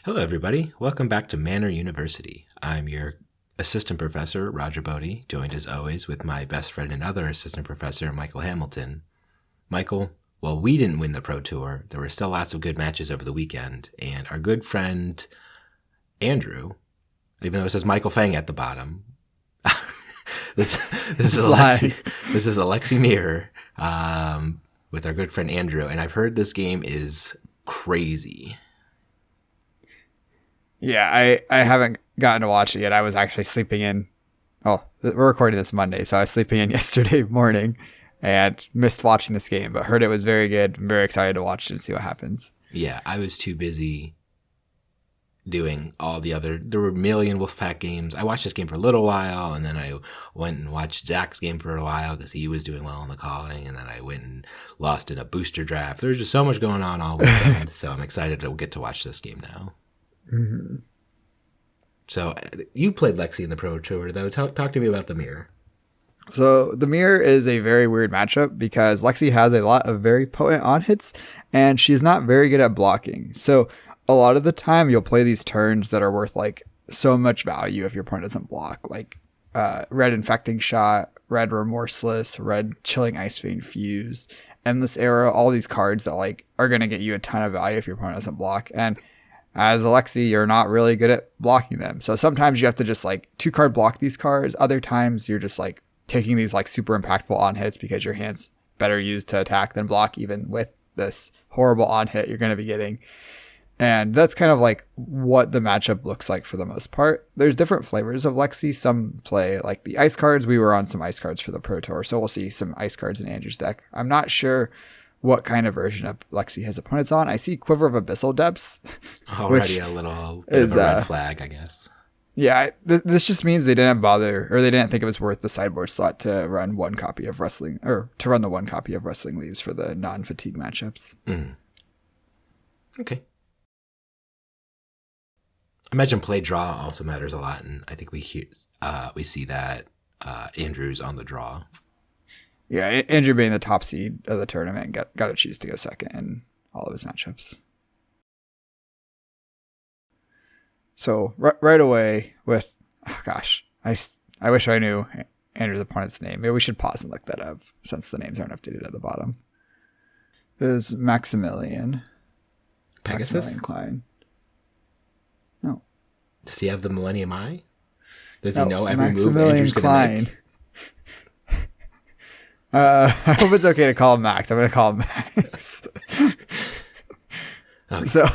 Hello, everybody. Welcome back to MnR University. I'm your assistant professor, Roger Bodee, joined as always with my best friend and other assistant professor, Michael Hamilton. Michael, well, we didn't win the Pro Tour. There were still lots of good matches over the weekend, and our good friend Andrew, even though it says Michael Fang at the bottom, this is Lexi Mirror with our good friend Andrew, and I've heard this game is crazy. Yeah, I haven't gotten to watch it yet. I was actually sleeping in. Oh, we're recording this Monday, so I was sleeping in yesterday morning and missed watching this game, but heard it was very good. I'm very excited to watch it and see what happens. Yeah, I was too busy doing all the other. There were a million Wolfpack games. I watched this game for a little while, and then I went and watched Zach's game for a while because he was doing well in the calling, and then I went and lost in a booster draft. There's just so much going on all weekend, so I'm excited to get to watch this game now. Mm-hmm. So you played Lexi in the Pro Tour, though. Talk to me about the mirror. So the mirror is a very weird matchup because Lexi has a lot of very potent on hits, and she's not very good at blocking. So a lot of the time you'll play these turns that are worth like so much value if your opponent doesn't block, like red infecting shot, red remorseless, red chilling Ice Vane fused, endless arrow, all these cards that like are going to get you a ton of value if your opponent doesn't block. And as Alexi, you're not really good at blocking them. So sometimes you have to just like 2-card block these cards. Other times you're just like taking these like super impactful on hits because your hand's better used to attack than block, even with this horrible on hit you're going to be getting. And that's kind of like what the matchup looks like for the most part. There's different flavors of Lexi. Some play like the ice cards. We were on some ice cards for the Pro Tour, so we'll see some ice cards in Andrew's deck. I'm not sure what kind of version of Lexi his opponent's on. I see Quiver of Abyssal Depths. Already a little bit of a red flag, I guess. Yeah, this just means they didn't bother, or they didn't think it was worth the sideboard slot to run one copy of Wrestling, or to run the one copy of Wrestling Leaves for the non-fatigue matchups. Mm. Okay. I imagine play draw also matters a lot, and I think we see that Andrew's on the draw. Yeah, Andrew being the top seed of the tournament got to choose to go second in all of his matchups. So right away with, oh gosh, I wish I knew Andrew's opponent's name. Maybe we should pause and look that up since the names aren't updated at the bottom. It is Maximilian. Pegasus? Maximilian Klein. No. Does he have the Millennium Eye? Does he know every Maximilian move Andrew's Klein. going to make? I hope it's okay to call him Max. I'm going to call him Max. Okay.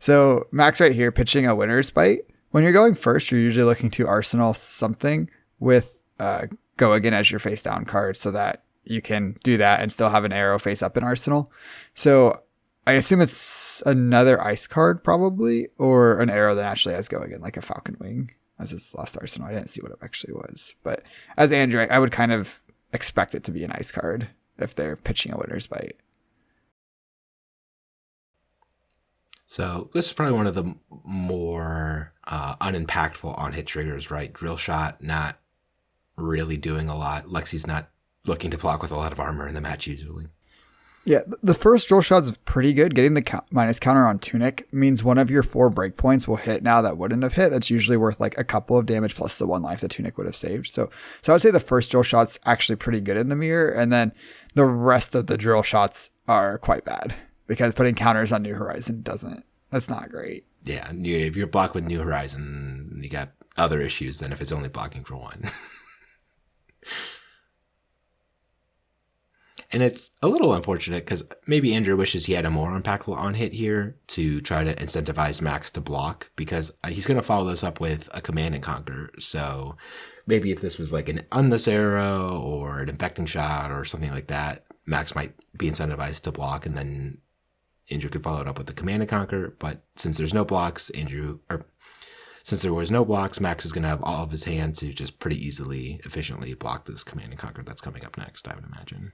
So Max right here pitching a Winner's Bite. When you're going first, you're usually looking to arsenal something with Go Again as your face down card so that you can do that and still have an arrow face up in arsenal. So I assume it's another ice card probably, or an arrow that actually has Go Again, like a Falcon Wing as its last arsenal. I didn't see what it actually was. But as Andrew, I would kind of expect it to be an ice card if they're pitching a Winner's Bite. So this is probably one of the more unimpactful on-hit triggers, right? Drill Shot, not really doing a lot. Lexi's not looking to block with a lot of armor in the match usually. Yeah, the first drill shot's pretty good. Getting the minus counter on Tunic means one of your 4 breakpoints will hit now that wouldn't have hit. That's usually worth like a couple of damage plus the 1 life that Tunic would have saved. So I would say the first drill shot's actually pretty good in the mirror, and then the rest of the drill shots are quite bad because putting counters on New Horizon that's not great. Yeah, if you're blocked with New Horizon, you got other issues than if it's only blocking for 1. And it's a little unfortunate because maybe Andrew wishes he had a more impactful on-hit here to try to incentivize Max to block, because he's going to follow this up with a Command and Conquer. So maybe if this was like an Endless Arrow or an Infecting Shot or something like that, Max might be incentivized to block, and then Andrew could follow it up with the Command and Conquer. But since there's no blocks, since there was no blocks, Max is going to have all of his hand to just pretty easily, efficiently block this Command and Conquer that's coming up next, I would imagine.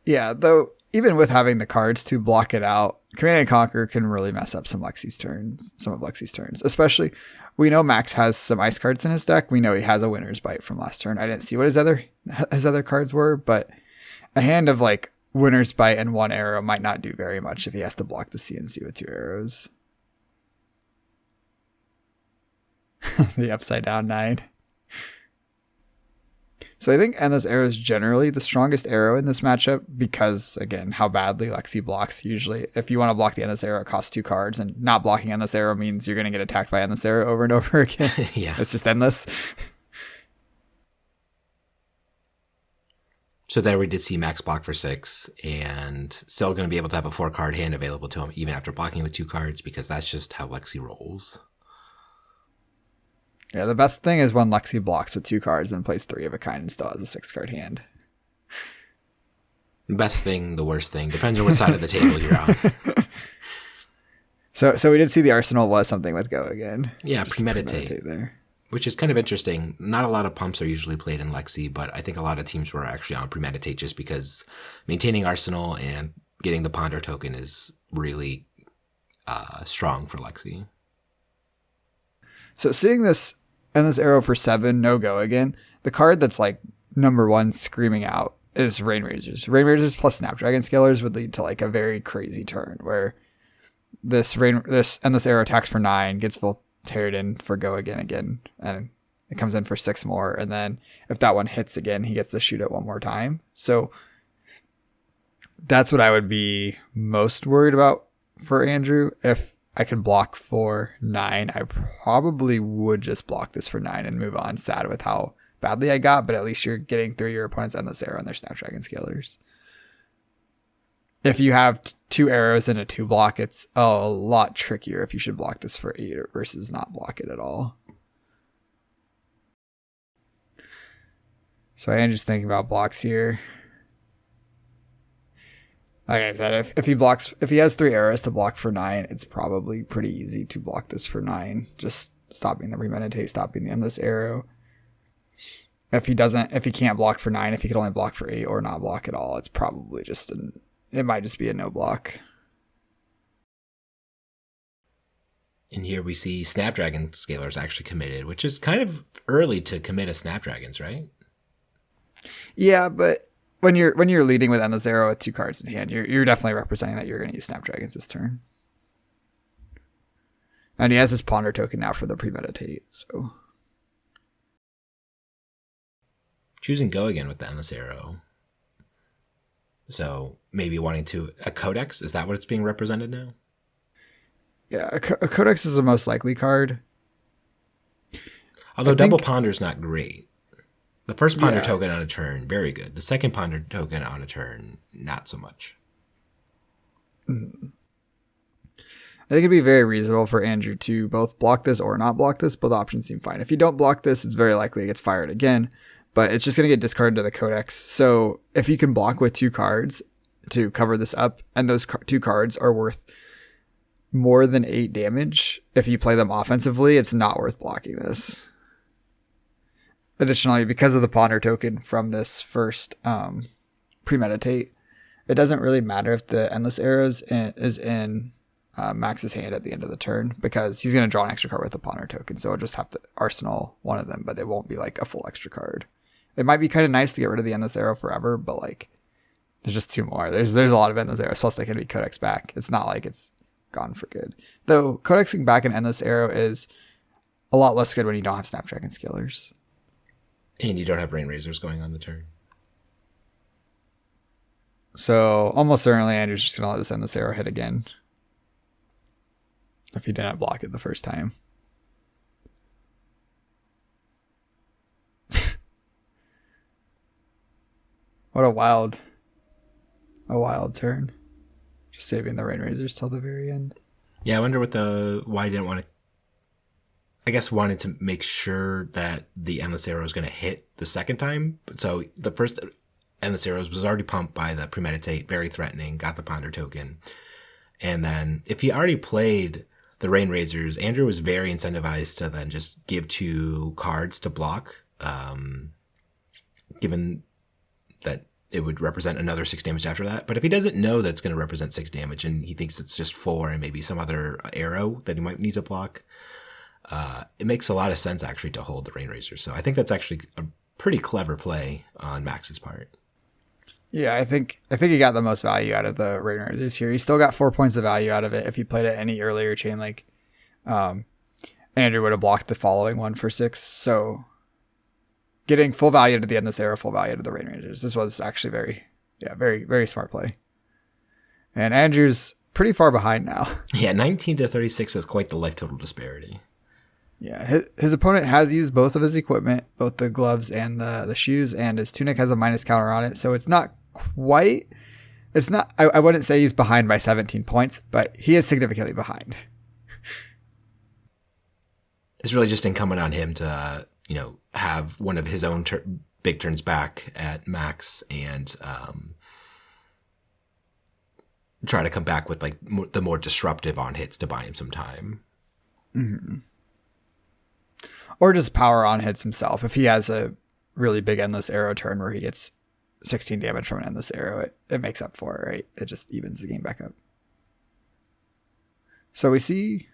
Yeah, though even with having the cards to block it out, Command and Conquer can really mess up some of Lexi's turns. Especially, we know Max has some ice cards in his deck. We know he has a Winner's Bite from last turn. I didn't see what his other cards were, but a hand of like Winner's Bite and 1 arrow might not do very much if he has to block the CNC with 2 arrows. The upside down 9. So I think Endless Arrow is generally the strongest arrow in this matchup because, again, how badly Lexi blocks. Usually, if you want to block the Endless Arrow, it costs 2 cards, and not blocking Endless Arrow means you're going to get attacked by Endless Arrow over and over again. Yeah. It's just endless. So there we did see Max block for 6, and still going to be able to have a 4-card hand available to him even after blocking with 2 cards, because that's just how Lexi rolls. Yeah, the best thing is when Lexi blocks with 2 cards and plays 3 of a kind and still has a 6-card hand. Best thing, the worst thing. Depends on what side of the table you're on. So we did see the Arsenal was something with Go again. Yeah, premeditate there. Which is kind of interesting. Not a lot of pumps are usually played in Lexi, but I think a lot of teams were actually on premeditate just because maintaining Arsenal and getting the Ponder token is really strong for Lexi. So seeing this Endless Arrow for 7, no Go again, the card that's like number 1 screaming out is Rain Razors. Rain Razors plus Snapdragon Scalers would lead to like a very crazy turn where this Endless Arrow attacks for 9, gets voltaired in for Go again, and it comes in for 6 more, and then if that one hits again, he gets to shoot it one more time. So that's what I would be most worried about for Andrew. If I could block for 9, I probably would just block this for 9 and move on, sad with how badly I got, but at least you're getting through your opponent's Endless Arrow and their Snapdragon Scalers. If you have 2 arrows and a 2 block, it's a lot trickier if you should block this for 8 versus not block it at all. So I am just thinking about blocks here. Like I said, if he has 3 arrows to block for 9, it's probably pretty easy to block this for 9. Just stopping the premeditate, stopping the Endless Arrow. If he can't block for 9, if he could only block for 8 or not block at all, it's probably just it might just be a no block. And here we see Snapdragon Scalers actually committed, which is kind of early to commit a Snapdragons, right? Yeah, but when you're leading with Endless Arrow with 2 cards in hand, you're definitely representing that you're going to use Snapdragons this turn. And he has his Ponder token now for the premeditate, so Choosing Go again with the Endless Arrow. So maybe wanting to a Codex, is that what it's being represented now? Yeah, a Codex is the most likely card. Although double Ponder's not great. The first Ponder token on a turn, very good. The second Ponder token on a turn, not so much. I think it'd be very reasonable for Andrew to both block this or not block this. Both options seem fine. If you don't block this, it's very likely it gets fired again, but it's just going to get discarded to the Codex. So if you can block with 2 cards to cover this up, and those 2 cards are worth more than 8 damage, if you play them offensively, it's not worth blocking this. Additionally, because of the Ponder token from this first premeditate, it doesn't really matter if the Endless Arrows is in Max's hand at the end of the turn, because he's going to draw an extra card with the Ponder token, so he'll just have to Arsenal one of them, but it won't be like a full extra card. It might be kind of nice to get rid of the Endless Arrow forever, but like there's just 2 more. There's a lot of Endless Arrows, plus they can be Codex back. It's not like it's gone for good. Though Codexing back an Endless Arrow is a lot less good when you don't have Snapdragon Scalers. And you don't have Rain Razors going on the turn. So almost certainly Andrew's just going to let this Endless Arrow hit again, if he didn't block it the first time. What a wild turn. Just saving the Rain Razors till the very end. Yeah, I wonder why I didn't want to. I guess wanted to make sure that the Endless Arrow was going to hit the second time. So the first Endless Arrows was already pumped by the Premeditate, very threatening, got the Ponder token. And then if he already played the Rain Razors, Andrew was very incentivized to then just give 2 cards to block, given that it would represent another 6 damage after that. But if he doesn't know that it's going to represent 6 damage and he thinks it's just 4 and maybe some other arrow that he might need to block, it makes a lot of sense actually to hold the Rain Razors. So I think that's actually a pretty clever play on Max's part. Yeah, I think he got the most value out of the Rain Razors here. He still got 4 points of value out of it if he played it any earlier chain link. And Andrew would have blocked the following one for 6. So getting full value to the Endless Arrow, full value to the Rain Rangers. This was actually very, very smart play. And Andrew's pretty far behind now. Yeah, 19 to 36 is quite the life total disparity. Yeah, his opponent has used both of his equipment, both the gloves and the shoes, and his tunic has a minus counter on it. So it's not quite, I wouldn't say he's behind by 17 points, but he is significantly behind. It's really just incumbent on him to, have one of his own big turns back at max and try to come back with like the more disruptive on hits to buy him some time. Mm-hmm. Or just power on hits himself. If he has a really big Endless Arrow turn where he gets 16 damage from an Endless Arrow, it makes up for it, right? It just evens the game back up. So we see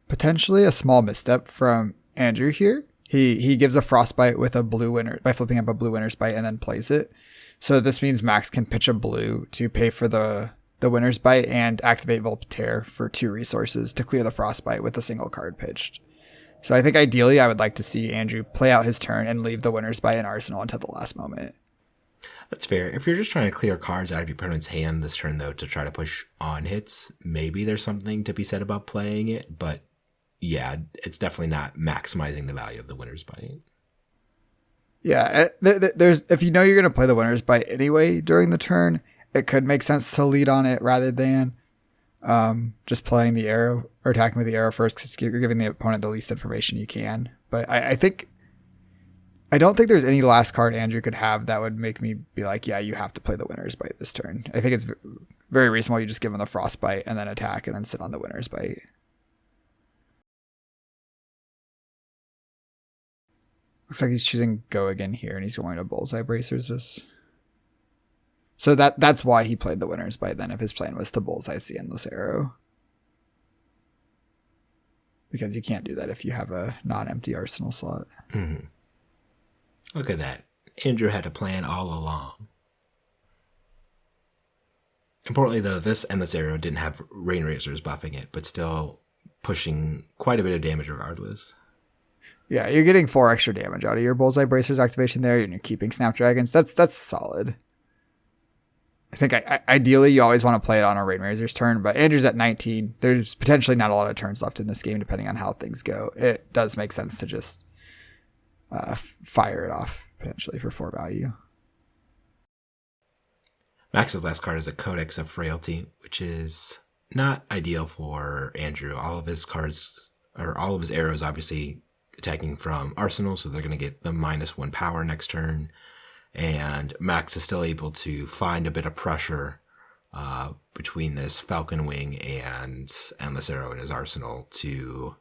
potentially a small misstep from Andrew here. He gives a Frostbite with a blue winner by flipping up a blue Winner's Bite and then plays it. So this means Max can pitch a blue to pay for the Winner's Bite and activate Volpitaire for 2 resources to clear the Frostbite with a single card pitched. So I think ideally I would like to see Andrew play out his turn and leave the Winner's Bite in Arsenal until the last moment. That's fair. If you're just trying to clear cards out of your opponent's hand this turn, though, to try to push on hits, maybe there's something to be said about playing it. But yeah, it's definitely not maximizing the value of the Winner's Bite. Yeah, there's if you know you're going to play the Winner's Bite anyway during the turn, it could make sense to lead on it rather than just playing the arrow or attacking with the arrow first because you're giving the opponent the least information you can. But I don't think there's any last card Andrew could have that would make me be like, yeah, you have to play the Winner's Bite this turn. I think it's very reasonable you just give him the Frostbite and then attack and then sit on the Winner's Bite. Looks like he's choosing Go again here, and he's going to Bullseye Bracers. So that's why he played the Winner's Bite then, if his plan was to Bullseye the Endless Arrow. Because you can't do that if you have a non-empty arsenal slot. Mm-hmm. Look at that. Andrew had a plan all along. Importantly, though, this Endless Arrow didn't have Rain Razors buffing it, but still pushing quite a bit of damage regardless. Yeah, you're getting 4 extra damage out of your Bullseye Bracers activation there, and you're keeping Snapdragons. That's solid. I think ideally you always want to play it on a Rain Razor's turn, but Andrew's at 19. There's potentially not a lot of turns left in this game, depending on how things go. It does make sense to just fire it off, potentially, for 4 value. Max's last card is a Codex of Frailty, which is not ideal for Andrew. All of his cards, or all of his arrows, obviously attacking from Arsenal, so they're going to get the -1 power next turn. And Max is still able to find a bit of pressure between this Falcon Wing and Endless Arrow in his arsenal to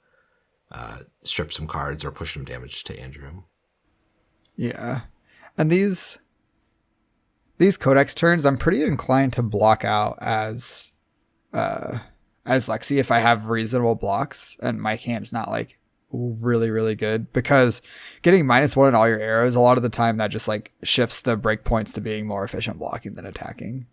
strip some cards or push some damage to Andrew. Yeah. And these Codex turns, I'm pretty inclined to block out as Lexi if I have reasonable blocks and my hand's not like really, really good, because getting -1 in all your arrows, a lot of the time that just like shifts the breakpoints to being more efficient blocking than attacking.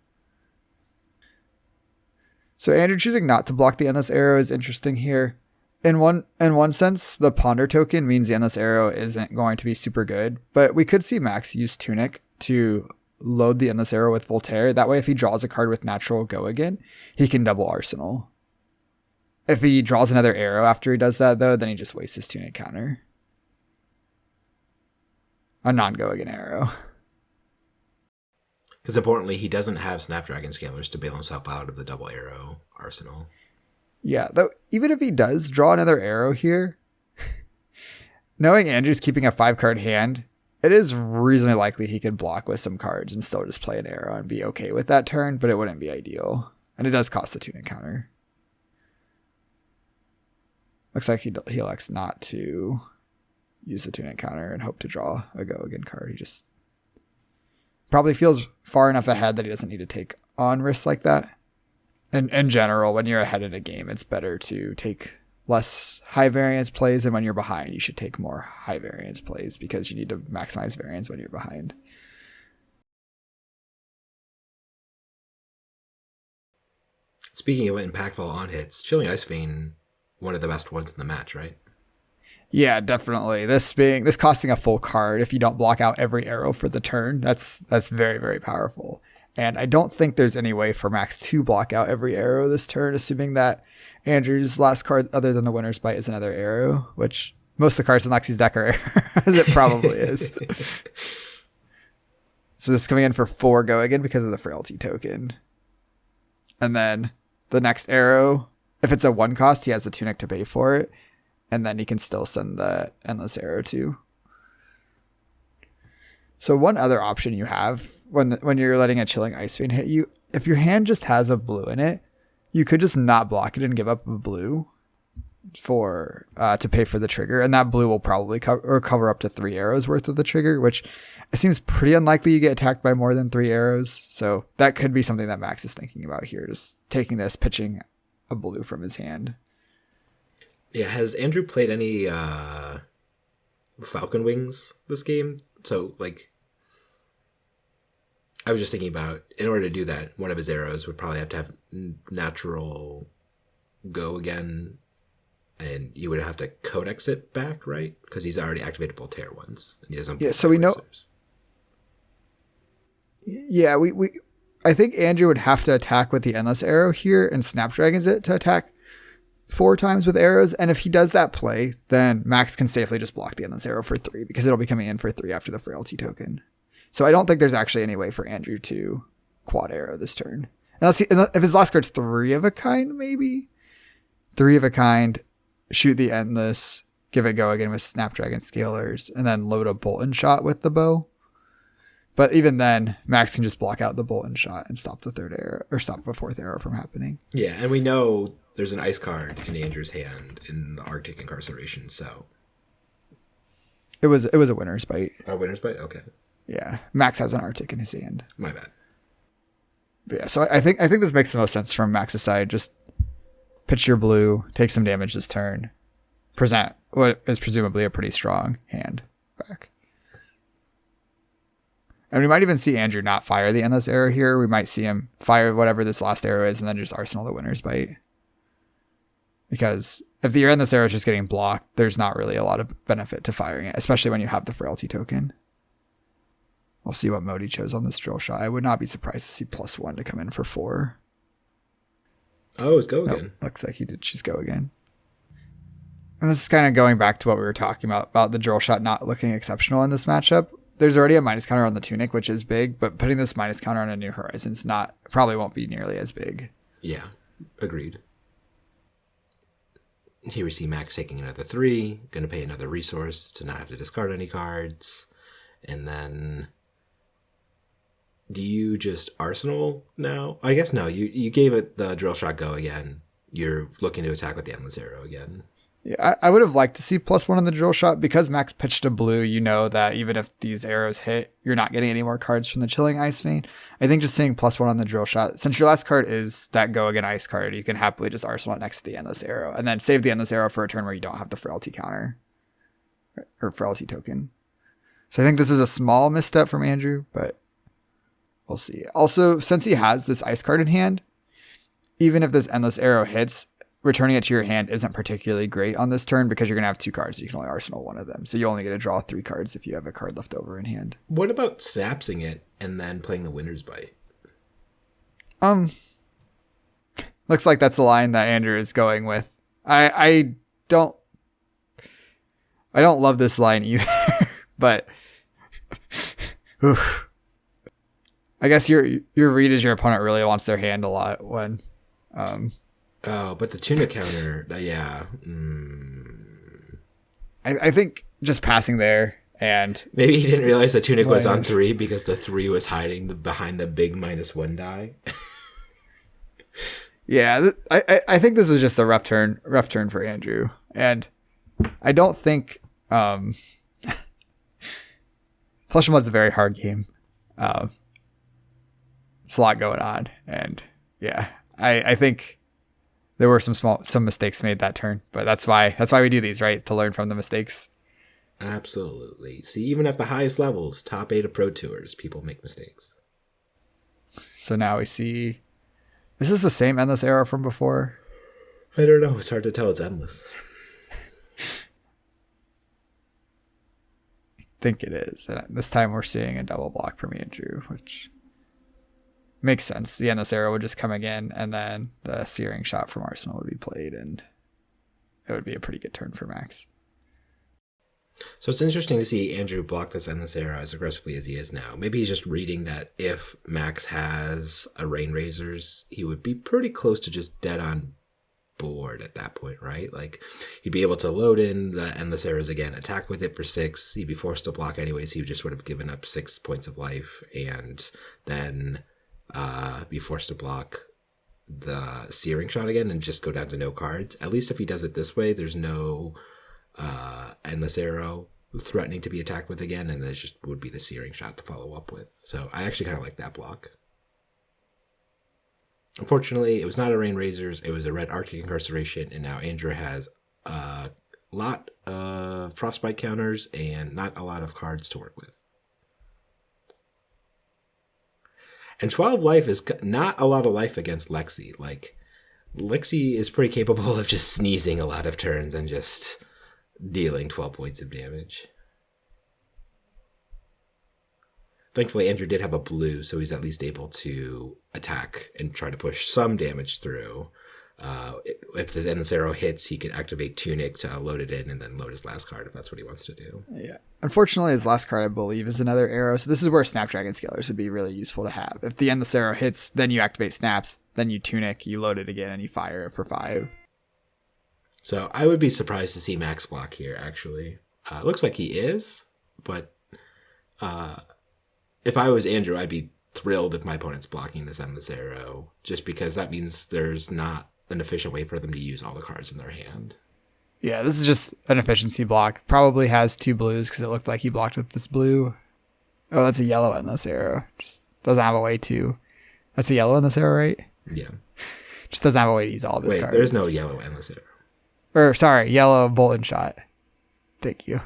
So Andrew choosing not to block the Endless Arrow is interesting here. In one sense, the Ponder token means the Endless Arrow isn't going to be super good, but we could see Max use Tunic to load the Endless Arrow with Voltaire. That way, if he draws a card with natural Go again, he can double Arsenal. If he draws another arrow after he does that, though, then he just wastes his Tunic counter. A non-Go again arrow. Because importantly, he doesn't have Snapdragon Scalers to bail himself out of the double arrow arsenal. Yeah, though, even if he does draw another arrow here, knowing Andrew's keeping a 5-card hand, it is reasonably likely he could block with some cards and still just play an arrow and be okay with that turn, but it wouldn't be ideal. And it does cost the Tunic counter. Looks like he elects not to use the Tunic counter and hope to draw a Go again card. He just probably feels far enough ahead that he doesn't need to take on risks like that. And in general, when you're ahead in a game, it's better to take less high variance plays, and when you're behind, you should take more high variance plays because you need to maximize variance when you're behind. Speaking of impactful on hits, Chilling Ice Vane one of the best ones in the match, right? Yeah, definitely. This costing a full card if you don't block out every arrow for the turn. That's very, very powerful. And I don't think there's any way for Max to block out every arrow this turn, assuming that Andrew's last card, other than the Winner's Bite, is another arrow, which most of the cards in Lexi's deck are arrows. It probably is. So this is coming in for 4 go again because of the Frailty token. And then the next arrow, if it's a 1 cost, he has the Tunic to pay for it. And then he can still send the Endless Arrow too. So one other option you have when you're letting a Chilling Ice Vane hit you, if your hand just has a blue in it, you could just not block it and give up a blue for to pay for the trigger, and that blue will probably cover up to 3 arrows worth of the trigger, which it seems pretty unlikely you get attacked by more than 3 arrows. So that could be something that Max is thinking about here, just taking this, pitching a blue from his hand. Yeah, has Andrew played any Falcon Wings this game? So, like, I was just thinking about, in order to do that, one of his arrows would probably have to have natural go again, and you would have to Codex it back, right? Because he's already activated Voltaire once, and he doesn't. Yeah, so we know. Yeah, I think Andrew would have to attack with the Endless Arrow here and Snapdragons it to attack 4 times with arrows, and if he does that play, then Max can safely just block the Endless Arrow for 3 because it'll be coming in for 3 after the Frailty token. So I don't think there's actually any way for Andrew to quad arrow this turn. Unless if his last card's 3 of a kind, maybe 3 of a kind, shoot the Endless, give it go again with Snapdragon Scalers, and then load a Bolt and Shot with the bow. But even then, Max can just block out the Bolt and Shot and stop the 3rd arrow or stop the 4th arrow from happening. Yeah, and we know there's an ice card in Andrew's hand in the Arctic Incarceration, so it was a Winner's Bite. A Winner's Bite? Okay. Yeah, Max has an Arctic in his hand. My bad. But yeah, so I think this makes the most sense from Max's side. Just pitch your blue, take some damage this turn, present what is presumably a pretty strong hand back. And we might even see Andrew not fire the Endless Arrow here. We might see him fire whatever this last arrow is and then just arsenal the Winner's Bite. Because if the Endless Arrow is just getting blocked, there's not really a lot of benefit to firing it, especially when you have the Frailty token. We'll see what mode he chose on this drill shot. I would not be surprised to see +1 to come in for 4. Oh, it's go again. Looks like he did choose go again. And this is kind of going back to what we were talking about the drill shot not looking exceptional in this matchup. There's already a minus counter on the Tunic, which is big, but putting this minus counter on a New Horizons probably won't be nearly as big. Yeah, agreed. Here we see Max taking another 3, going to pay another resource to not have to discard any cards. And then, do you just arsenal now? I guess no, you gave it the drill shot go again. You're looking to attack with the Endless Arrow again. Yeah, I would have liked to see +1 on the drill shot because Max pitched a blue. You know that even if these arrows hit, you're not getting any more cards from the Chilling Ice Vane. I think just seeing +1 on the drill shot, since your last card is that go again ice card, you can happily just arsenal it next to the Endless Arrow and then save the Endless Arrow for a turn where you don't have the Frailty counter or Frailty token. So I think this is a small misstep from Andrew, but we'll see. Also, since he has this ice card in hand, even if this Endless Arrow hits, returning it to your hand isn't particularly great on this turn because you're going to have 2 cards. You can only arsenal 1 of them. So you only get to draw 3 cards if you have a card left over in hand. What about snapsing it and then playing the Winner's Bite? Looks like that's the line that Andrew is going with. I don't love this line either, but I guess your read is your opponent really wants their hand a lot when Oh, but the Tunic counter, yeah. I think just passing there and maybe he didn't realize the Tunic was on 3 because the 3 was hiding behind the big -1 die. Yeah, I think this was just a rough turn for Andrew, and I don't think +1's a very hard game. It's a lot going on, and yeah, I think there were some mistakes made that turn, but that's why we do these, right? To learn from the mistakes. Absolutely. See, even at the highest levels, top 8 of Pro Tours, people make mistakes. So now we see, this is the same Endless Arrow from before. I don't know. It's hard to tell. It's endless. I think it is. And this time we're seeing a double block for me and Drew, which makes sense. The endless arrow would just come again, and then the searing shot from Arsenal would be played, and it would be a pretty good turn for Max. So it's interesting to see Andrew block this endless arrow as aggressively as he is now. Maybe he's just reading that if Max has a Rain Razors, he would be pretty close to just dead on board at that point, right? Like, he'd be able to load in the endless arrows again, attack with it for 6. He'd be forced to block anyways. He just would have given up 6 points of life, and then be forced to block the searing shot again and just go down to no cards. At least if he does it this way, there's no endless arrow threatening to be attacked with again, and it just would be the searing shot to follow up with. So I actually kind of like that block. Unfortunately, it was not a Rain Razors, it was a red Arctic Incarceration, and now Andrew has a lot of Frostbite counters and not a lot of cards to work with. And 12 life is not a lot of life against Lexi. Like, Lexi is pretty capable of just sneezing a lot of turns and just dealing 12 points of damage. Thankfully, Andrew did have a blue, so he's at least able to attack and try to push some damage through. If the endless arrow hits, he can activate Tunic to load it in and then load his last card if that's what he wants to do. Yeah. Unfortunately, his last card, I believe, is another arrow. So this is where Snapdragon Scalers would be really useful to have. If the endless arrow hits, then you activate Snaps, then you Tunic, you load it again, and you fire it for 5. So I would be surprised to see Max block here, actually. Looks like he is, but if I was Andrew, I'd be thrilled if my opponent's blocking this endless arrow, just because that means there's not an efficient way for them to use all the cards in their hand. Yeah, this is just an efficiency block. Probably has 2 blues because it looked like he blocked with this blue. Oh, that's a yellow endless arrow. Just doesn't have a way to... That's a yellow endless arrow, right? Yeah. Just doesn't have a way to use all of his cards. There's no yellow endless arrow. Or, sorry, yellow bolt and shot. Thank you.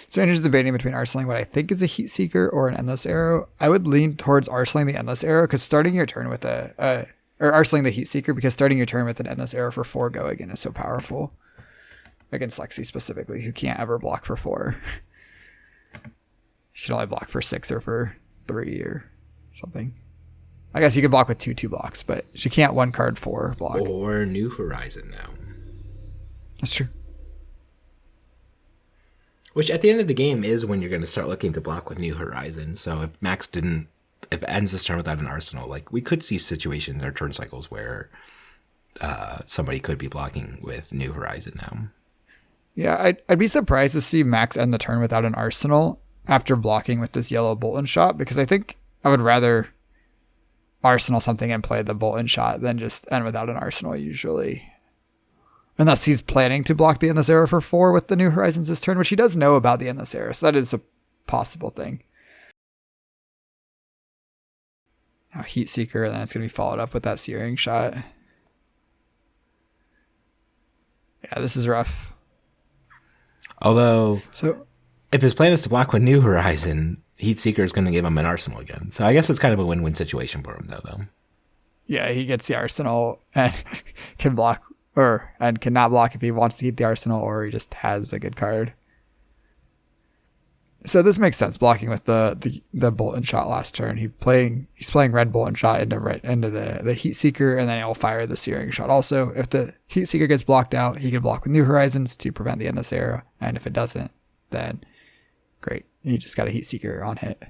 So Andrew's debating between arsenaling what I think is a Heat Seeker or an Endless Arrow. I would lean towards arsenaling the Endless Arrow because starting your turn with or arsenaling the Heat Seeker because starting your turn with an Endless Arrow for 4 go again is so powerful. Against Lexi specifically, who can't ever block for 4. She can only block for 6 or for 3 or something. I guess you could block with 2 blocks, but she can't 1 card 4 block. Or New Horizon now. That's true. Which at the end of the game is when you're going to start looking to block with New Horizon. So if if it ends this turn without an arsenal, like we could see situations or turn cycles where somebody could be blocking with New Horizon now. Yeah, I'd be surprised to see Max end the turn without an arsenal after blocking with this yellow bolt and shot, because I think I would rather arsenal something and play the bolt and shot than just end without an arsenal usually. Unless he's planning to block the Endless Arrow for 4 with the New Horizons this turn, which he does know about the Endless Arrow, so that is a possible thing. Now Heat Seeker, and then it's going to be followed up with that Searing Shot. Yeah, this is rough. Although, so if his plan is to block with New Horizon, Heat Seeker is going to give him an arsenal again. So I guess it's kind of a win-win situation for him, though. Yeah, he gets the arsenal and can block and cannot block if he wants to keep the arsenal, or he just has a good card. So this makes sense, blocking with the bolt and shot last turn. He's playing red bolt and shot into the Heat Seeker, and then he'll fire the Searing Shot. Also, if the Heat Seeker gets blocked out, he can block with New Horizons to prevent the Endless Arrow, and if it doesn't, then great, you just got a Heat Seeker on hit.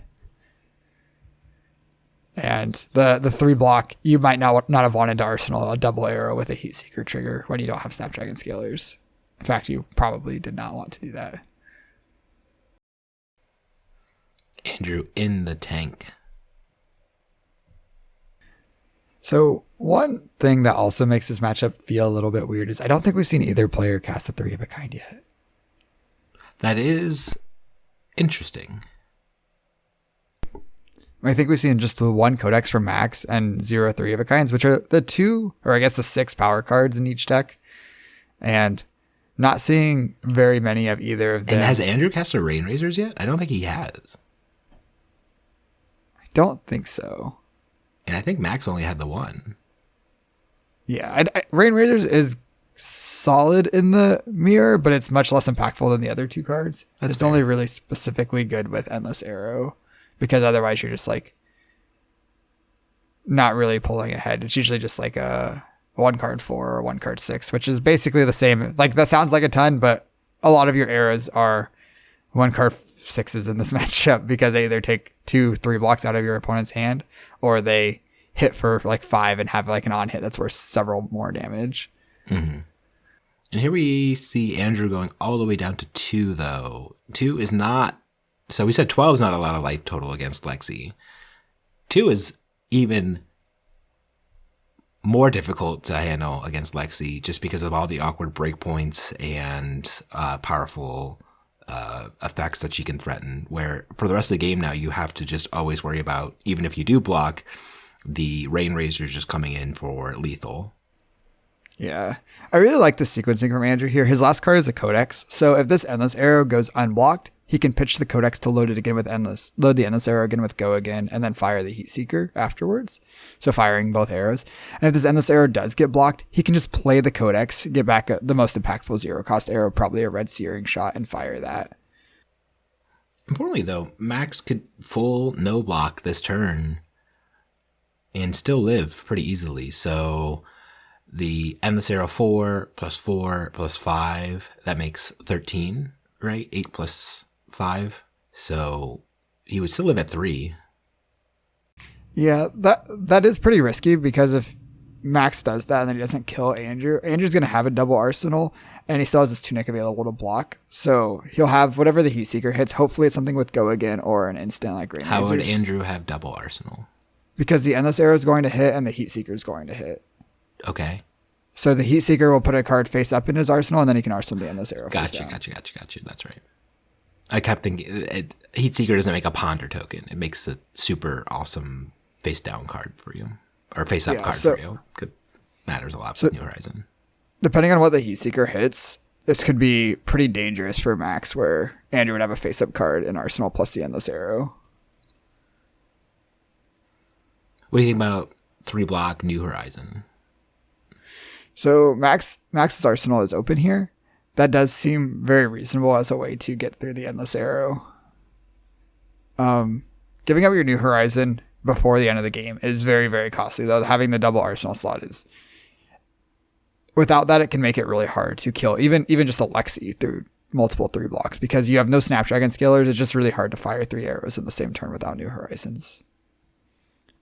And the 3 block, you might not have wanted to arsenal a double arrow with a Heat Seeker trigger when you don't have Snapdragon Scalers. In fact, you probably did not want to do that. Andrew in the tank. So one thing that also makes this matchup feel a little bit weird is I don't think we've seen either player cast a 3 of a kind yet. That is interesting. I think we've seen just the 1 Codex for Max and 0 3 of a kinds, which are the 2, or I guess the 6 power cards in each deck. And not seeing very many of either of them. And has Andrew cast a Rain Razors yet? I don't think he has. I don't think so. And I think Max only had the 1. Yeah, Rain Razors is solid in the mirror, but it's much less impactful than the other two cards. It's only really specifically good with Endless Arrow, because otherwise you're just like not really pulling ahead. It's usually just like a 1 card 4 or 1 card 6, which is basically the same. Like, that sounds like a ton, but a lot of your arrows are 1 card 6s in this matchup, because they either take 2-3 blocks out of your opponent's hand, or they hit for like 5 and have like an on hit that's worth several more damage. Mm-hmm. And here we see Andrew going all the way down to 2, though. 2 is not... So we said 12 is not a lot of life total against Lexi. 2 is even more difficult to handle against Lexi, just because of all the awkward breakpoints and powerful effects that she can threaten, where for the rest of the game now you have to just always worry about, even if you do block, the Rain Razors just coming in for lethal. Yeah, I really like the sequencing from Andrew here. His last card is a Codex, so if this Endless Arrow goes unblocked, he can pitch the Codex to load it again with load the Endless Arrow again with Go again, and then fire the Heat Seeker afterwards. So firing both arrows. And if this Endless Arrow does get blocked, he can just play the Codex, get back the most impactful 0-cost arrow, probably a red Searing Shot, and fire that. Importantly, though, Max could full no block this turn and still live pretty easily. So the Endless Arrow 4 plus 4 plus 5, that makes 13, right? 8 plus 5. So he would still live at 3. Yeah, that is pretty risky, because if Max does that and then he doesn't kill Andrew, Andrew's going to have a double arsenal, and he still has his Tunic available to block. So he'll have whatever the Heat Seeker hits. Hopefully it's something with Go again or an instant like Rain How Razors. would Andrew have double arsenal? Because the Endless Arrow is going to hit and the Heat Seeker is going to hit. Okay. So the Heat Seeker will put a card face up in his arsenal, and then he can arsenal the Endless Arrow face down. Gotcha. That's right. I kept thinking Heat Seeker doesn't make a ponder token. It makes a super awesome face down card for you, or face up card for you. It matters a lot for New Horizon. Depending on what the Heat Seeker hits, this could be pretty dangerous for Max, where Andrew would have a face up card in arsenal plus the Endless Arrow. What do you think about 3-block New Horizon? So Max's arsenal is open here. That does seem very reasonable as a way to get through the Endless Arrow. Giving up your New Horizon before the end of the game is very, very costly, though. Having the double arsenal slot is... Without that, it can make it really hard to kill even just a Lexi through multiple 3 blocks, because you have no Snapdragon Scalers. It's just really hard to fire 3 arrows in the same turn without New Horizons.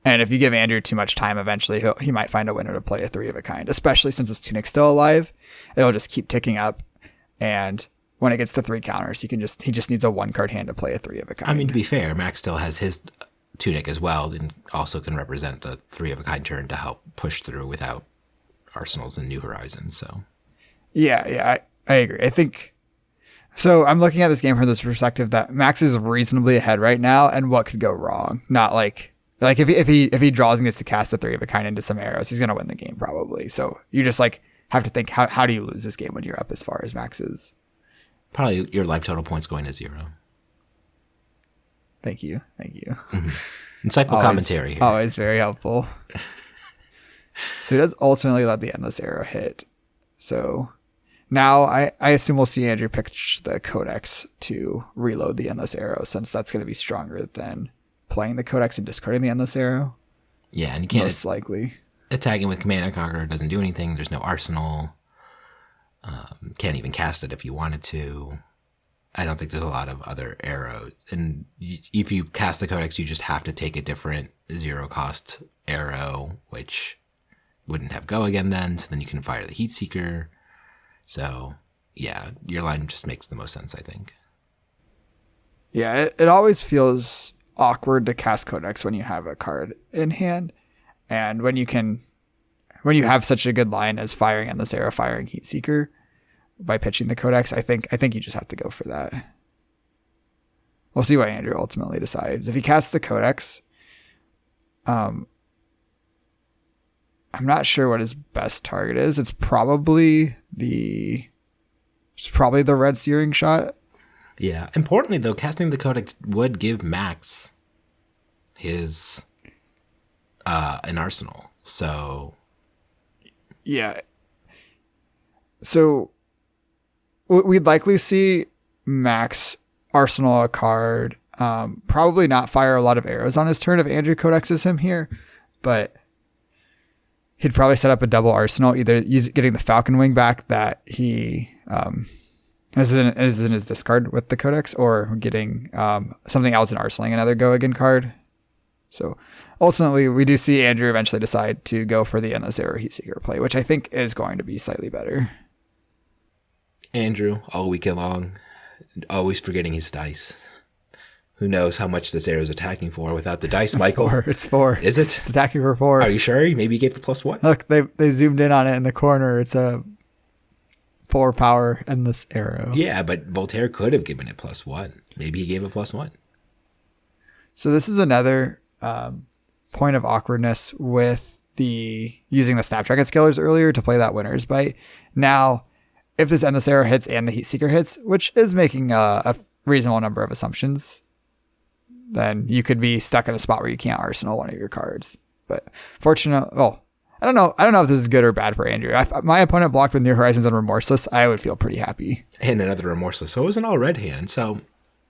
And if you give Andrew too much time, eventually he might find a window to play a 3 of a kind, especially since his Tunic's still alive. It'll just keep ticking up, and when it gets to 3 counters, he just needs a 1-card hand to play a 3 of a kind. I mean, to be fair, Max still has his Tunic as well, and also can represent a 3 of a kind turn to help push through without arsenals and New Horizons. So yeah, I agree. I think so. I'm looking at this game from this perspective that Max is reasonably ahead right now, and what could go wrong? Not like if he draws and gets to cast a 3 of a kind into some arrows, he's gonna win the game probably. So you just like have to think, how do you lose this game when you're up as far as Max is? Probably your life total points going to 0. Thank you. Mm-hmm. Insightful commentary here. Always very helpful. So he does ultimately let the Endless Arrow hit. So now I assume we'll see Andrew pitch the Codex to reload the Endless Arrow, since that's going to be stronger than playing the Codex and discarding the Endless Arrow. Yeah, and you can't... Most likely. Attacking with Command and Conquer doesn't do anything. There's no arsenal. Can't even cast it if you wanted to. I don't think there's a lot of other arrows. And if you cast the Codex, you just have to take a different 0-cost arrow, which wouldn't have Go again then. So then you can fire the Heat Seeker. So yeah, your line just makes the most sense, I think. Yeah, it always feels awkward to cast Codex when you have a card in hand. And when you have such a good line as firing Endless Arrow, firing Heat Seeker by pitching the Codex, I think you just have to go for that. We'll see what Andrew ultimately decides. If he casts the Codex, I'm not sure what his best target is. It's probably the red Searing Shot. Yeah. Importantly, though, casting the Codex would give Max his an arsenal. So Yeah. So we'd likely see Max arsenal a card. Probably not fire a lot of arrows on his turn if Andrew codexes him here, but he'd probably set up a double arsenal, either getting the Falcon Wing back that he is in his discard with the codex, or getting something else in arsenaling another go again card. So ultimately, we do see Andrew eventually decide to go for the Endless Arrow Heatseeker play, which I think is going to be slightly better. Andrew, all weekend long, always forgetting his dice. Who knows how much this arrow is attacking for without the dice, Michael? It's 4. Is it? It's attacking for 4. Are you sure? Maybe you gave it +1? Look, they zoomed in on it in the corner. It's a 4 power Endless Arrow. Yeah, but Voltaire could have given it +1. Maybe he gave it +1. So this is another point of awkwardness with using the Snapdragon Scalers earlier to play that Winner's Bite. Now, if this Endless Arrow hits and the Heatseeker hits, which is making a reasonable number of assumptions, then you could be stuck in a spot where you can't arsenal one of your cards. But fortunately, I don't know if this is good or bad for Andrew. If my opponent blocked with New Horizons and Remorseless, I would feel pretty happy. And another Remorseless. So it was an all red hand. So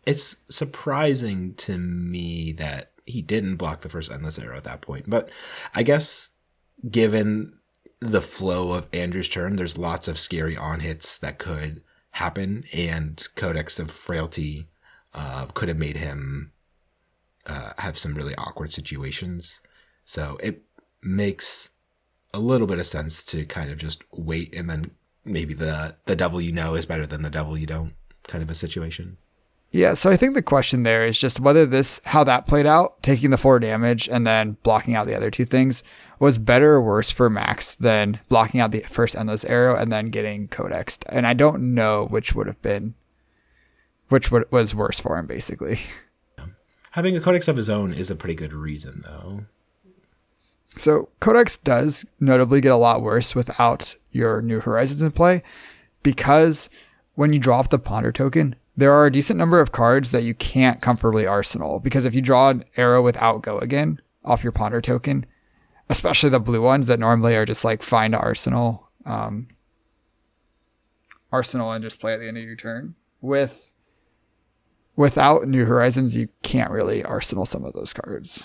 it's surprising to me that he didn't block the first Endless Arrow at that point. But I guess given the flow of Andrew's turn, there's lots of scary on hits that could happen, and Codex of Frailty could have made him have some really awkward situations. So it makes a little bit of sense to kind of just wait, and then maybe the devil you know is better than the devil you don't kind of a situation. Yeah, so I think the question there is just whether how that played out, taking the 4 damage and then blocking out the other 2 things, was better or worse for Max than blocking out the first Endless Arrow and then getting codexed. And I don't know which was worse for him, basically. Having a codex of his own is a pretty good reason, though. So Codex does notably get a lot worse without your New Horizons in play, because when you draw off the Ponder token, there are a decent number of cards that you can't comfortably arsenal, because if you draw an arrow without Go Again off your Ponder token, especially the blue ones that normally are just like fine to arsenal and just play at the end of your turn, without New Horizons, you can't really arsenal some of those cards.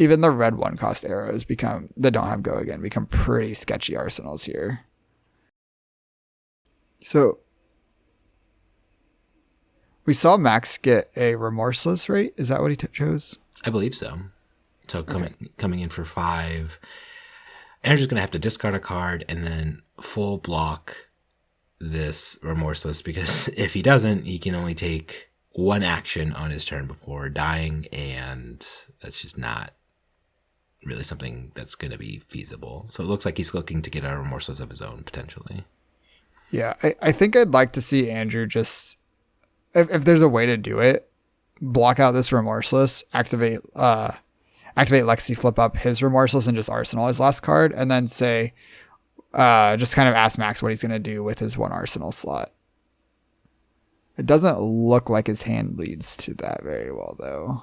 Even the red 1-cost arrows that don't have Go Again become pretty sketchy arsenals here. So we saw Max get a Remorseless, right? Is that what he chose? I believe so. So coming in for 5, Andrew's going to have to discard a card and then full block this Remorseless, because if he doesn't, he can only take 1 action on his turn before dying, and that's just not really something that's going to be feasible. So it looks like he's looking to get a Remorseless of his own, potentially. Yeah, I think I'd like to see Andrew just, if there's a way to do it, block out this Remorseless, activate Lexi, flip up his Remorseless, and just arsenal his last card, and then say, just kind of ask Max what he's going to do with his 1 arsenal slot. It doesn't look like his hand leads to that very well, though.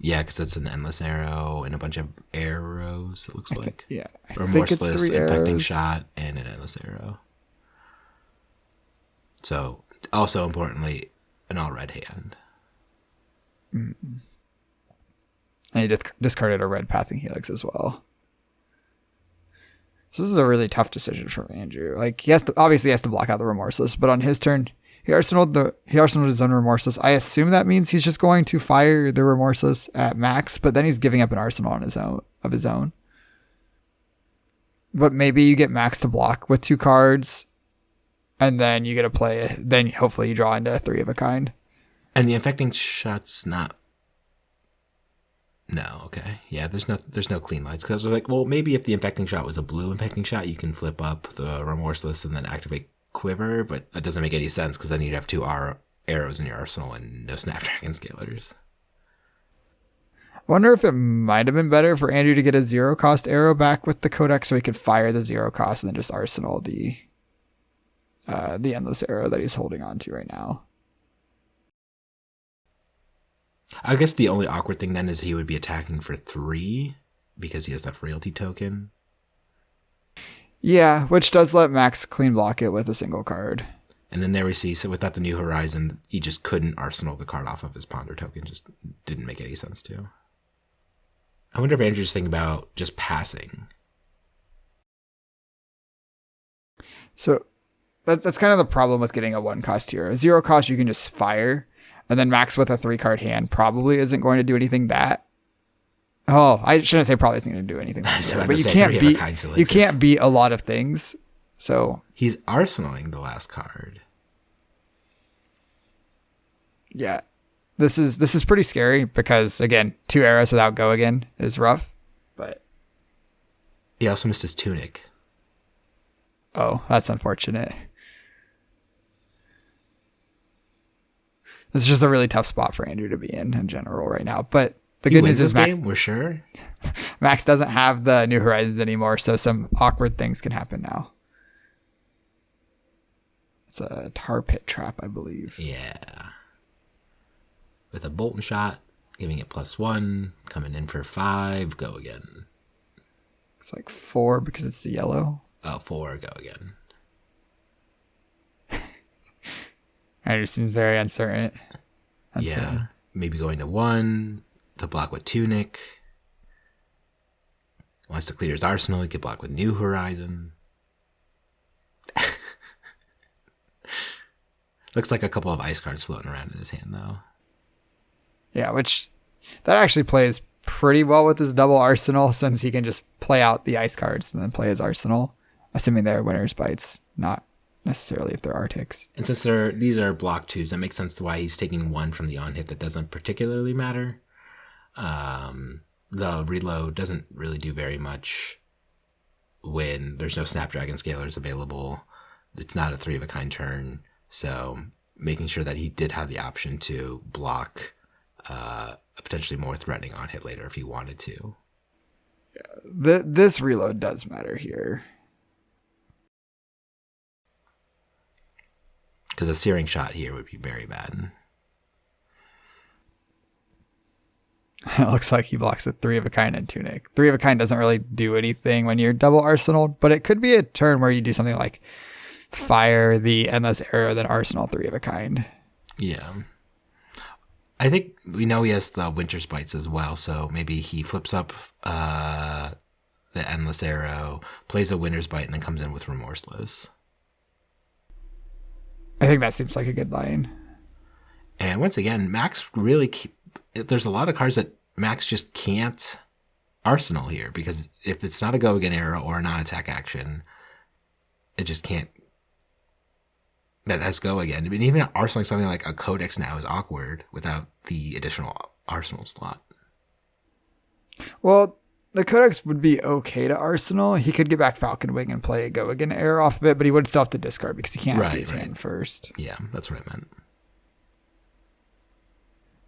Yeah, because it's an Endless Arrow and a bunch of arrows, it looks like. Yeah. Remorseless, Impacting Shot, and an Endless Arrow. So, also importantly, an all-red hand. Mm-hmm. And he discarded a red Pathing Helix as well. So this is a really tough decision for Andrew. Like, he has to block out the Remorseless, but on his turn, he arsenaled his own Remorseless. I assume that means he's just going to fire the Remorseless at Max, but then he's giving up an arsenal on his own. But maybe you get Max to block with 2 cards, and then you get to play it. Then hopefully you draw into 3 of a kind. And the Infecting Shot's not. No, okay. Yeah, there's no clean lights, because we're like, well, maybe if the Infecting Shot was a blue Infecting Shot, you can flip up the Remorseless and then activate Quiver, but that doesn't make any sense, because then you'd have 2 arrows in your arsenal and no Snapdragon Scalers. I wonder if it might have been better for Andrew to get a 0-cost arrow back with the Codex, so he could fire the 0-cost and then just arsenal the Endless Arrow that he's holding on to right now. I guess the only awkward thing then is he would be attacking for 3 because he has that Frailty token. Yeah, which does let Max clean block it with a single card. And then there we see, so without the New Horizon, he just couldn't arsenal the card off of his Ponder token. Just didn't make any sense to. I wonder if Andrew's thinking about just passing. So that's kind of the problem with getting a 1-cost hero. A 0-cost, you can just fire, and then Max with a 3-card hand probably isn't going to do anything that. Oh, I shouldn't say probably isn't going to do anything. But you can't beat a lot of things. So he's arsenaling the last card. Yeah. This is pretty scary because, again, 2 arrows without go again is rough. But he also missed his tunic. Oh, that's unfortunate. This is just a really tough spot for Andrew to be in general right now. But the good news is Max, we're sure. Max doesn't have the New Horizons anymore, so some awkward things can happen now. It's a tar pit trap, I believe. Yeah. With a Bolton shot, giving it +1, coming in for 5, go again. It's like 4 because it's the yellow. Oh, 4, go again. Andrew seems very uncertain. Yeah, maybe going to 1 to block with Tunic. Wants to clear his arsenal, he could block with New Horizon. Looks like a couple of ice cards floating around in his hand, though. Yeah, which that actually plays pretty well with his double arsenal since he can just play out the ice cards and then play his arsenal, assuming they're winner's bites, not necessarily if they're Arctics. And since these are block 2s, that makes sense to why he's taking 1 from the on-hit that doesn't particularly matter. The reload doesn't really do very much when there's no Snapdragon Scalers available. It's not a 3-of-a-kind turn, so making sure that he did have the option to block a potentially more threatening on hit later if he wanted to. Yeah, this reload does matter here. Because a searing shot here would be very bad. It looks like he blocks a 3-of-a-kind and Tunic. 3-of-a-kind doesn't really do anything when you're double arsenal, but it could be a turn where you do something like fire the Endless Arrow, then arsenal 3-of-a-kind. Yeah. I think we know he has the Winter's Bites as well, so maybe he flips up the Endless Arrow, plays a Winter's Bite, and then comes in with Remorseless. I think that seems like a good line. And once again, Max really... there's a lot of cards that Max just can't arsenal here, because if it's not a go-again arrow or a non-attack action, it just can't... That's go again. I mean, even arsenaling something like a Codex now is awkward without the additional arsenal slot. Well, the Codex would be okay to arsenal. He could get back Falcon Wing and play a go again arrow off of it, but he would still have to discard because he can't empty his hand first. Yeah, that's what I meant.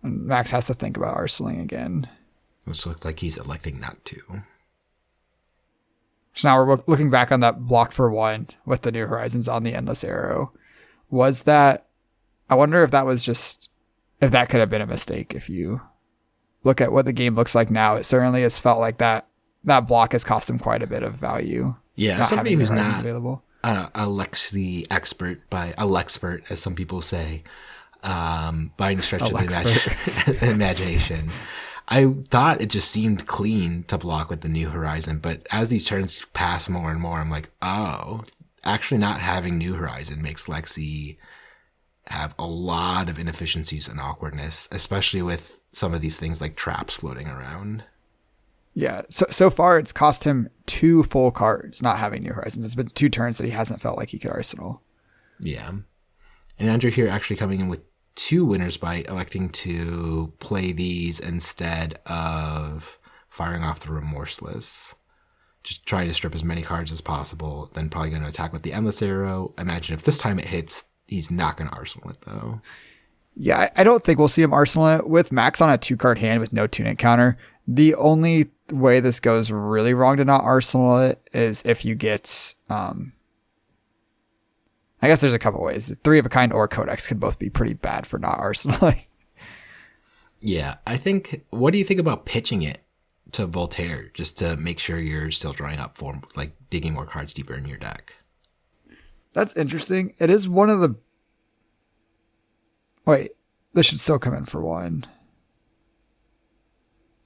And Max has to think about arsenaling again. Which looks like he's electing not to. So now we're looking back on that block for 1 with the New Horizons on the Endless Arrow. Was that... I wonder if that was just... if that could have been a mistake. If you look at what the game looks like now, it certainly has felt like that block has cost him quite a bit of value. Yeah, somebody who's not available. A Lexi expert, by a Lexpert, as some people say, by any stretch of the imagination. I thought it just seemed clean to block with the New Horizon, but as these turns pass more and more, I'm like, oh, actually not having New Horizon makes Lexi have a lot of inefficiencies and awkwardness, especially with some of these things like traps floating around. Yeah, so far it's cost him 2 full cards not having New Horizons. It's been 2 turns that he hasn't felt like he could arsenal. Yeah. And Andrew here actually coming in with 2 Winner's Bite, electing to play these instead of firing off the Remorseless. Just trying to strip as many cards as possible, then probably going to attack with the Endless Arrow. Imagine if this time it hits, he's not going to arsenal it, though. Yeah, I don't think we'll see him arsenal it. With Max on a 2-card hand with no Tunic counter, the only way this goes really wrong to not arsenal it is if you get... I guess there's a couple ways. 3-of-a-kind or Codex could both be pretty bad for not arsenaling. Yeah, I think... What do you think about pitching it to Voltaire just to make sure you're still drawing up for, like, digging more cards deeper in your deck. That's interesting. It is one of the... Wait, this should still come in for 1.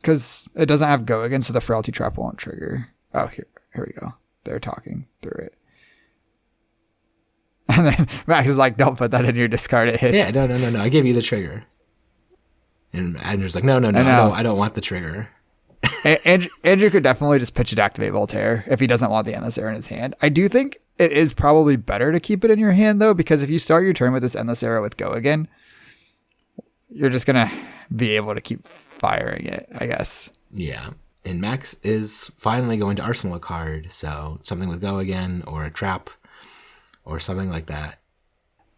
Because it doesn't have go again, so the Frailty Trap won't trigger. Oh, here we go. They're talking through it. And then Max is like, don't put that in your discard, it hits. Yeah, no. I gave you the trigger. And Andrew's like, no, I don't want the trigger. Andrew could definitely just pitch it to activate Voltaire if he doesn't want the Endless Arrow in his hand. I do think it is probably better to keep it in your hand, though, because if you start your turn with this Endless Arrow with go again, you're just going to be able to keep firing it, I guess. Yeah. And Max is finally going to arsenal a card, so something with go again or a trap or something like that.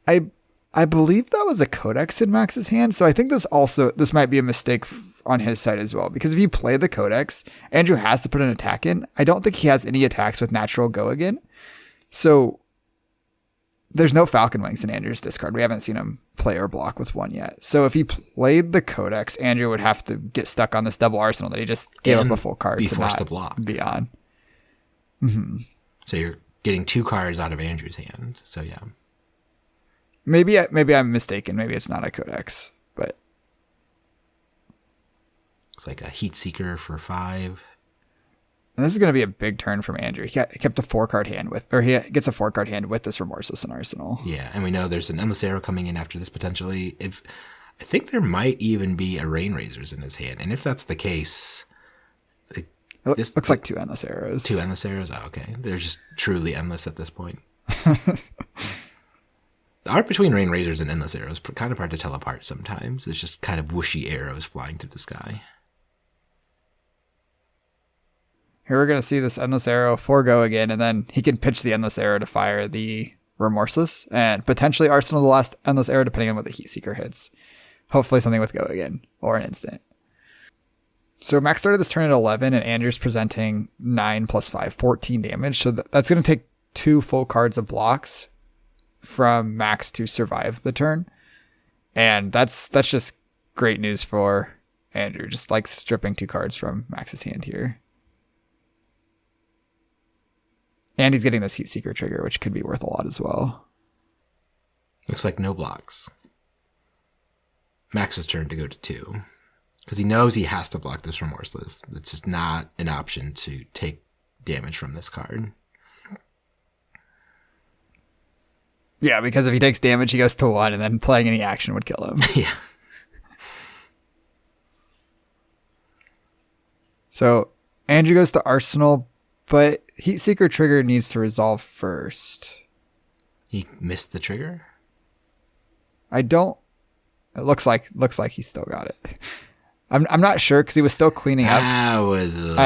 I believe that was a Codex in Max's hand, so I think this might be a mistake on his side as well, because if you play the Codex, Andrew has to put an attack in. I don't think he has any attacks with natural go again, so there's no Falcon Wings in Andrew's discard. We haven't seen him play or block with one yet. So if he played the Codex, Andrew would have to get stuck on this double arsenal that he just gave up a full card be forced to block. Be on. Mm-hmm. So you're getting 2 cards out of Andrew's hand. So yeah. Maybe I'm mistaken. Maybe it's not a Codex, but it's like a Heat Seeker for 5. And this is going to be a big turn from Andrew. He kept a 4-card hand he gets a 4-card hand with this Remorseless in Arsenal. Yeah, and we know there's an Endless Arrow coming in after this potentially. I think there might even be a Rain Razors in his hand, and if that's the case, looks like 2 Endless Arrows. 2 Endless Arrows? Oh, okay. They're just truly endless at this point. The art between Rain Razors and Endless Arrows is kind of hard to tell apart sometimes. It's just kind of whooshy arrows flying through the sky. Here we're going to see this Endless Arrow go again, and then he can pitch the Endless Arrow to fire the Remorseless, and potentially arsenal the last Endless Arrow depending on what the Heat Seeker hits. Hopefully something with go again, or an instant. So Max started this turn at 11, and Andrew's presenting 9 plus 5, 14 damage. So that's going to take 2 full cards of blocks from Max to survive the turn. And that's just great news for Andrew, just like stripping 2 cards from Max's hand here. And he's getting this Heat Seeker trigger, which could be worth a lot as well. Looks like no blocks. Max's turn to go to 2. Because he knows he has to block this Remorseless. It's just not an option to take damage from this card. Yeah, because if he takes damage, he goes to 1, and then playing any action would kill him. Yeah. So Andrew goes to Arsenal, but Heat Seeker trigger needs to resolve first. He missed the trigger? It looks like he still got it. I'm not sure because he was still cleaning up. That was a little.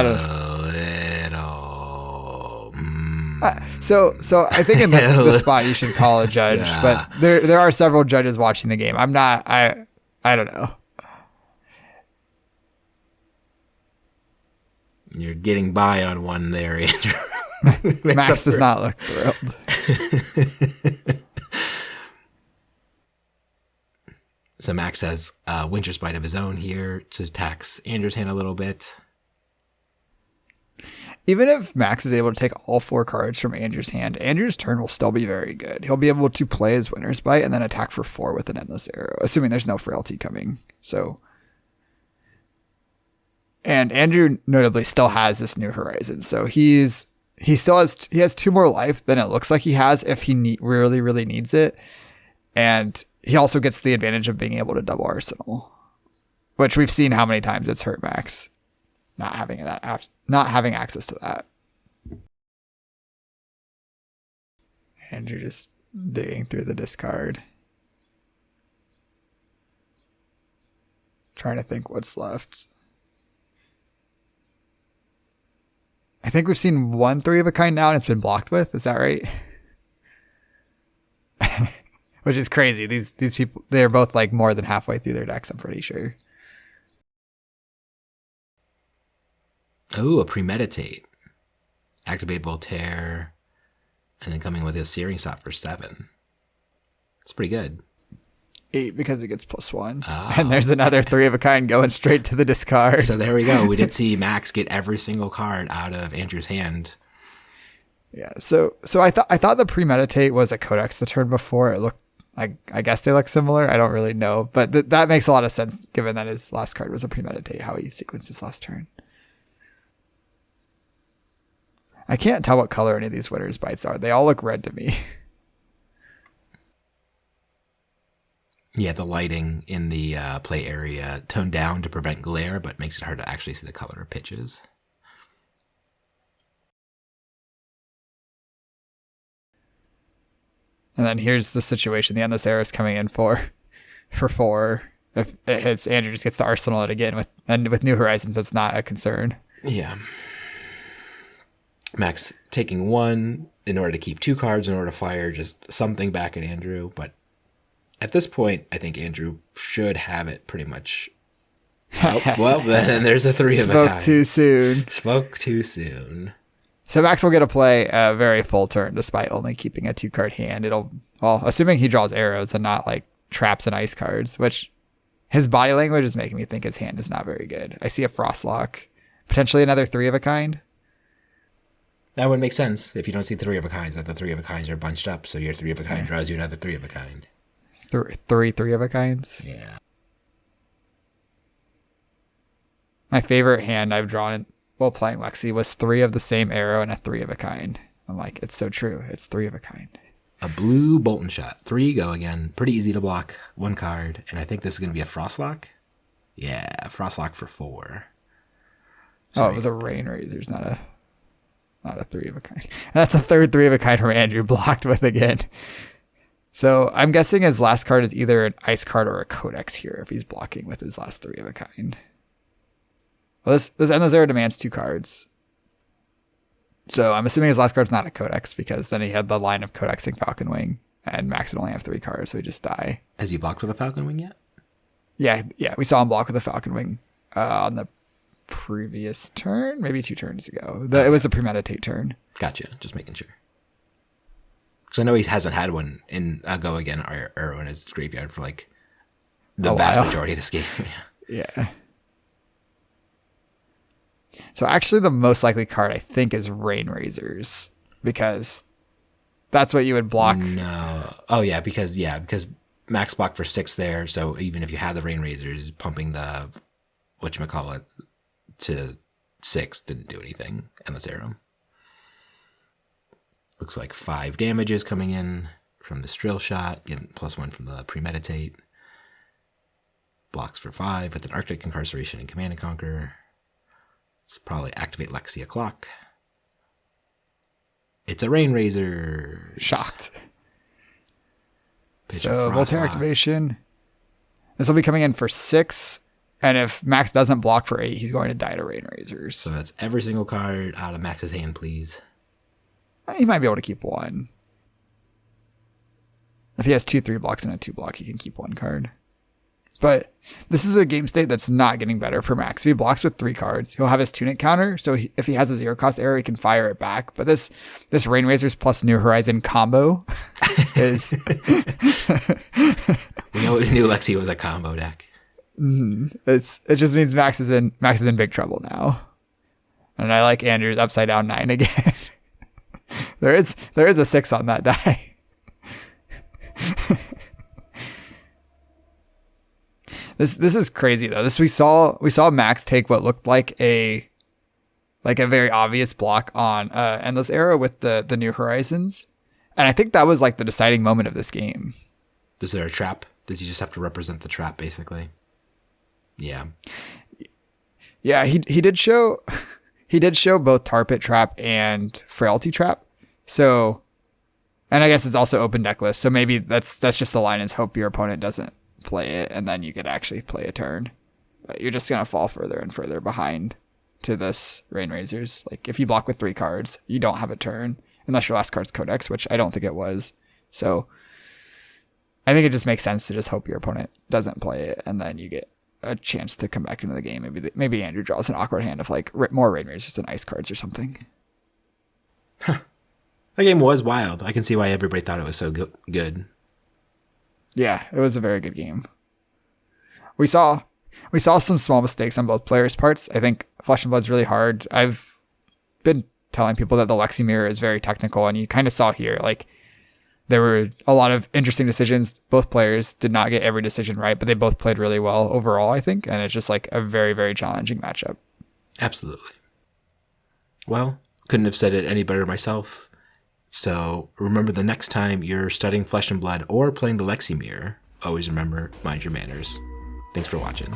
So I think in the spot you should call a judge, yeah. But there are several judges watching the game. I don't know. You're getting by on one there, Andrew. Max does not look thrilled. So Max has Winter's Bite of his own here to tax Andrew's hand a little bit. Even if Max is able to take all 4 cards from Andrew's hand, Andrew's turn will still be very good. He'll be able to play his Winter's Bite and then attack for 4 with an Endless Arrow, assuming there's no Frailty coming. And Andrew notably still has this New Horizon, so he has 2 more life than it looks like he has if he really, really needs it. And he also gets the advantage of being able to double Arsenal, which we've seen how many times it's hurt Max not having access to that. Andrew just digging through the discard, trying to think what's left. I think we've seen 1 3 of a kind now, and it's been blocked with. Is that right? Which is crazy. These people, they're both like more than halfway through their decks, I'm pretty sure. Oh, a Premeditate. Activate Voltaire, and then coming with a Searing Shot for 7. It's pretty good. 8 because it gets +1. Oh. And there's another 3 of a kind going straight to the discard. So there we go. We did see Max get every single card out of Andrew's hand. Yeah. So I thought the premeditate was a Codex the turn before. It looked I guess they look similar. I don't really know, but that makes a lot of sense given that his last card was a premeditate, how he sequenced his last turn. I can't tell what color any of these winners bites are. They all look red to me. Yeah, the lighting in the play area toned down to prevent glare, but makes it hard to actually see the color of pitches. And then here's the situation. The Endless Arrow is coming in for 4. If it hits, Andrew just gets to Arsenal it again. With New Horizons, that's not a concern. Yeah. Max taking 1 in order to keep 2 cards in order to fire just something back at Andrew. But at this point, I think Andrew should have it pretty much. Oh, well, then there's a 3 of a kind. Spoke too soon. Spoke too soon. So Max will get to play a very full turn despite only keeping a 2-card hand. Assuming he draws arrows and not like traps and ice cards, which his body language is making me think his hand is not very good. I see a Frostlock, potentially another 3 of a kind. That would make sense if you don't see 3 of a kinds, that the 3 of a kinds are bunched up, so your 3 of a kind draws you another 3 of a kind. 3 of a kinds? Yeah. My favorite hand I've drawn while playing Lexi was 3 of the same arrow and a 3 of a kind. I'm like, it's so true. It's 3 of a kind. A blue Bolton Shot. 3 go again. Pretty easy to block. 1 card. And I think this is going to be a Frostlock. Yeah, Frostlock for 4. Sorry. Oh, it was a Rain Razors, not a 3 of a kind. That's a third 3 of a kind from Andrew blocked with again. So I'm guessing his last card is either an ice card or a Codex here if he's blocking with his last 3 of a kind. Well, this Endless Arrow demands 2 cards. So I'm assuming his last card's not a Codex because then he had the line of Codexing Falcon Wing and Max would only have 3 cards, so he just die. Has he blocked with a Falcon Wing yet? Yeah, we saw him block with a Falcon Wing on the previous turn, maybe 2 turns ago. It was a premeditate turn. Gotcha, just making sure. Because I know he hasn't had one in a Go Again or Arrow in his graveyard for like the vast majority of this game. Yeah. So actually the most likely card I think is Rain Razors because that's what you would block. No. Oh yeah, because Max blocked for 6 there, so even if you had the Rain Razors, pumping the whatchamacallit to 6 didn't do anything. Endless Arrow. Looks like 5 damages coming in from the Strill Shot, getting +1 from the Premeditate. Blocks for 5 with an Arctic Incarceration and Command and Conquer. Let's probably activate Lexi o'clock. It's a Rain Razor. Shocked. Pitch So Voltaire activation. This will be coming in for 6. And if Max doesn't block for 8, he's going to die to Rain Razors. So that's every single card out of Max's hand, please. He might be able to keep 1. If he has 2 3 blocks and a 2 block, he can keep 1 card. But this is a game state that's not getting better for Max. If he blocks with 3 cards, he'll have his Tunic counter. So if he has a 0-cost arrow, he can fire it back. But this Rain Razors plus New Horizon combo is... We knew Lexi was a combo deck. It just means Max is in big trouble now. And I like Andrew's upside down 9 again. There is a 6 on that die. This is crazy though. We saw Max take what looked like a very obvious block on Endless Arrow with the New Horizons, and I think that was like the deciding moment of this game. Is there a trap? Does he just have to represent the trap basically? Yeah. Yeah, he did show both Tar Pit Trap and Frailty Trap. So, and I guess it's also open deck list. So maybe that's just the line is hope your opponent doesn't play it and then you could actually play a turn. But you're just going to fall further and further behind to this Rain Razors. Like if you block with 3 cards, you don't have a turn unless your last card's Codex, which I don't think it was. So I think it just makes sense to just hope your opponent doesn't play it and then you get a chance to come back into the game. Maybe Andrew draws an awkward hand of like more Rain Razors than ice cards or something. Huh. That game was wild. I can see why everybody thought it was so good. Yeah, it was a very good game. We saw some small mistakes on both players' parts. I think Flesh and Blood's really hard. I've been telling people that the Lexi mirror is very technical, and you kind of saw here, like, there were a lot of interesting decisions. Both players did not get every decision right, but they both played really well overall, I think, and it's just like a very, very challenging matchup. Absolutely. Well, couldn't have said it any better myself. So remember, the next time you're studying Flesh and Blood or playing the Lexi mirror, always remember, mind your manners. Thanks for watching.